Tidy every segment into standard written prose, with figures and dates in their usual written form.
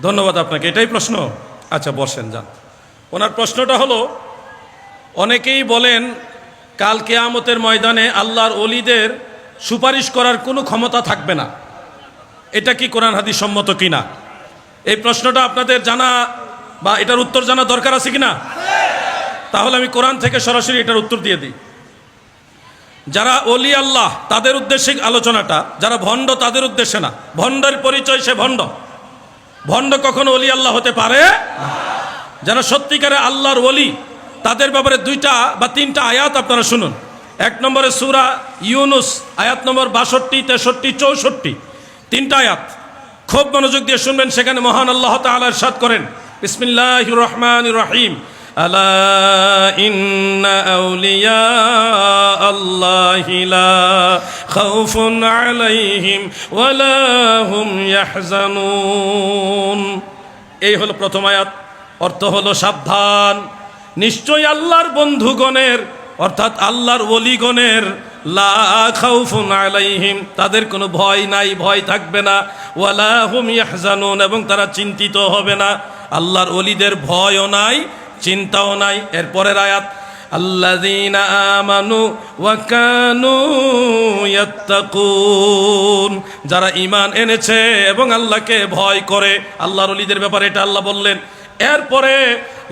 ধন্যবাদ আপনাকে। এটাই প্রশ্ন? আচ্ছা বসেন, যান। ওনার প্রশ্নটা হলো, অনেকেই বলেন কাল কিয়ামতের ময়দানে আল্লাহর ওলিদের সুপারিশ করার কোনো ক্ষমতা থাকবে না, এটা কি কোরআন হাদিস সম্মত কিনা? এই প্রশ্নটা আপনাদের জানা বা এটার উত্তর জানা দরকার আছে কিনা? তাহলে আমি কোরআন থেকে সরাসরি এটার উত্তর দিয়ে দিই। যারা ওলি আল্লাহ তাদের উদ্দেশ্যে আলোচনাটা, যারা ভণ্ড তাদের উদ্দেশ্যে না। ভণ্ডের পরিচয় সে ভণ্ড, ভণ্ড কখনো ওলি আল্লাহ হতে পারে না। যারা সত্যিকারে আল্লাহর ওলি তাদের ব্যাপারে 2টা বা 3টা আয়াত আপনারা শুনুন। 1 নম্বরে সূরা ইউনুস আয়াত নম্বর 62, 63, 64, 3টা আয়াত খুব মনোযোগ দিয়ে শুনবেন। সেখানে মহান আল্লাহ তাআলা ইরশাদ করেন, বিসমিল্লাহির রহমানির রহিম, আলা ইন্না আউলিয়া আল্লাহি লা খাউফুন আলাইহিম ওয়ালা হুম ইয়াহজানুন। এই হলো প্রথম আয়াত। অর্থ হলো সাবধান, নিশ্চয়ই আল্লাহর বন্ধুগণের অর্থাৎ আল্লাহর ওলিগণের লা খাউফুন আলাইহিম তাদের কোনো ভয় নাই, ভয় থাকবে না, ওয়ালা হুম ইয়াহজানুন এবং তারা চিন্তিত হবে না। আল্লাহর ওলিদের ভয়ও নাই, চিন্তাও নাই। এরপরের আয়াত, আল্লাযীনা আমানু ওয়া কানু ইয়াত্তাকুন, যারা ঈমান এনেছে এবং আল্লাহকে ভয় করে। আল্লাহর ওলিদের ব্যাপারে এটা আল্লাহ বললেন। এরপরে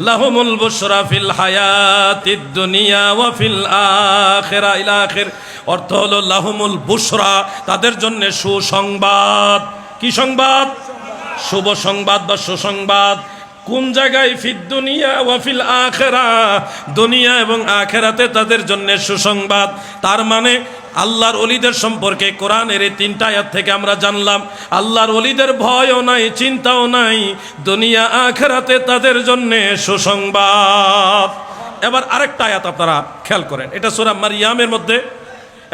লাহুমুল বুশরা ফিল হায়াতিদ দুনিয়া ওয়া ফিল আখিরা ইলা আখির। অর্থ হলো লাহুমুল বুশরা, তাদের জন্য সুসংবাদ। কি সংবাদ? শুভ সংবাদ বা সুসংবাদ। কোন জায়গায়? ফিদ দুনিয়া ওয়া ফিল আখিরা, দুনিয়া এবং আখিরাতে তাদের জন্য সুসংবাদ। তার মানে আল্লাহর ওলিদের সম্পর্কে কোরআনের এই 3টা আয়াত থেকে আমরা জানলাম আল্লাহর ওলিদের ভয়ও নাই, চিন্তাও নাই, দুনিয়া আখিরাতে তাদের জন্য সুসংবাদ। এবার আরেকটা আয়াত আপনারা খেয়াল করেন, এটা সূরা মারইয়ামের মধ্যে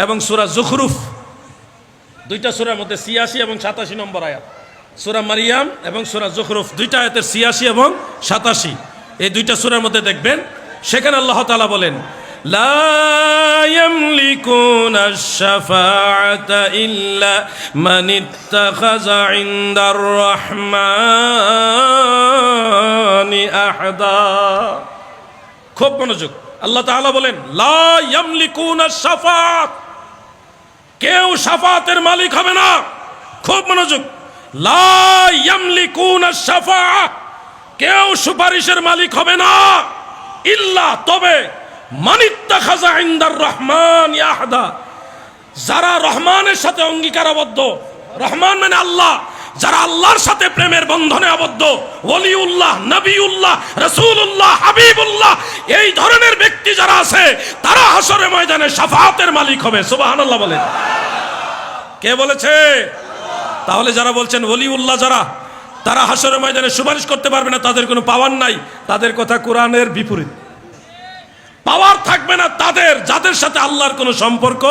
এবং সূরা যুখরুফ, 2টা সূরার মধ্যে 86 এবং 87 নম্বর আয়াত। সূরা মারইয়াম এবং সূরা যুখরুফ 2টা আয়াতের 86 এবং 87, এই 2টা সূরার মধ্যে দেখবেন সেখানে আল্লাহ তাআলা বলেন, লা ইয়ামলিকুনা আশ-শাফাআতা ইল্লা মান ইত্তাখাযা ইনদার রাহমানি আহদা। খুব মনোযোগ, আল্লাহ তাআলা বলেন লা ইয়ামলিকুনা আশ-শাফাআত, কেউ শাফাতের মালিক হবে না। খুব মনোযোগ, লা ইয়ামলিকুনা আশ-শাফাআত, কেউ সুপারিশের মালিক হবে না, ইল্লা তবে মান ইত্তাখাযা ইনদার রাহমানি আহদা, যারা রহমানের সাথে অঙ্গীকারাবদ্ধ। রহমান মানে আল্লাহ, যারা আল্লাহর সাথে প্রেমের বন্ধনে আবদ্ধ, ওলিউল্লাহ, নবিউল্লাহ, রাসূলুল্লাহ, হাবিবুল্লাহ, এই ধরনের ব্যক্তি যারা আছে তারা হাশরের ময়দানে শাফাআতের মালিক হবে। সুবহানাল্লাহ বলেন। কে বলেছে? তাহলে যারা বলছেন ওলিউল্লাহ যারা, তারা হাশরের ময়দানে সুপারিশ করতে পারবে না, তাদের কোনো পাওয়ার নাই, তাদের কথা কোরআনের বিপরীত। পাওয়ার থাকবে না তাদের যাদের সাথে আল্লাহর কোনো সম্পর্ক।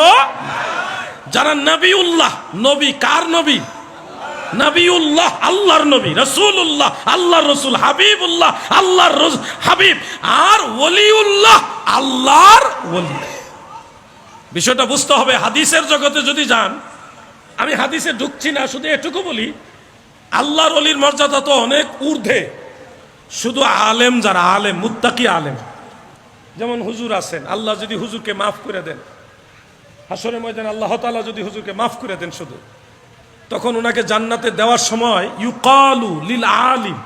যারা নবিউল্লাহ, নবী কার নবী? নবিউল্লাহ আল্লাহর নবী, রাসূলুল্লাহ আল্লাহর রাসূল, হাবিবুল্লাহ আল্লাহর হাবিব, আর ওলিউল্লাহ আল্লাহর ওলি। বিষয়টা বুঝতে হবে। হাদিসের জগতে যদি যান, আমি হাদিসে ঢুকছি না, শুধু এটুকু বলি আল্লাহর ওলির মর্যাদা তো অনেক ঊর্ধ্বে। শুধু আলেম যারা, আলেম মুত্তাকি আলেম, যেমন হুজুর আছেন, আল্লাহ যদি হুজুরকে মাফ করে দেন হাশরের ময়দানে, আল্লাহ তাআলা যদি হুজুরকে মাফ করে দেন শুধু, তখন ওনাকে জান্নাতে দেওয়ার সময় ইউকালু লিল আলিম,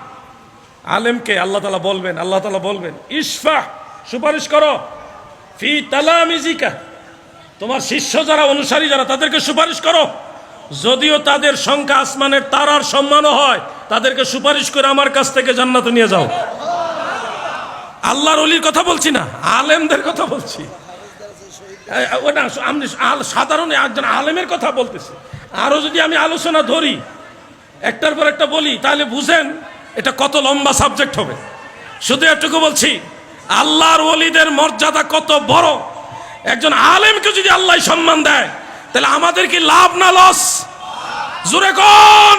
আলেমকে আল্লাহ তাআলা বলবেন, আল্লাহ তাআলা বলবেন ইশফা, সুপারিশ করো, ফি তালামিজিকা, তোমার শিষ্য যারা, অনুসারী যারা, তাদেরকে সুপারিশ করো। যদিও তাদের সংখ্যা আসমানের তারার সম্মানও হয়, তাদেরকে সুপারিশ করে আমার কাছ থেকে জান্নাতে নিয়ে যাও। আল্লাহর ওলির কথা বলছি না, আলেমদের কথা বলছি। আমি সাধারণ একজন আলেমের কথা বলতেছি। আরো যদি আমি আলোচনা ধরি, একটার পর একটা বলি, তাহলে বুঝেন এটা কত লম্বা সাবজেক্ট হবে। শুধু এটুকু বলছি, আল্লাহর ওলিদের মর্যাদা কত বড়। একজন আলেমকে যদি আল্লাহ সম্মান দেয়, তাহলে আমাদের কি লাভ না লস? জোরে কোন?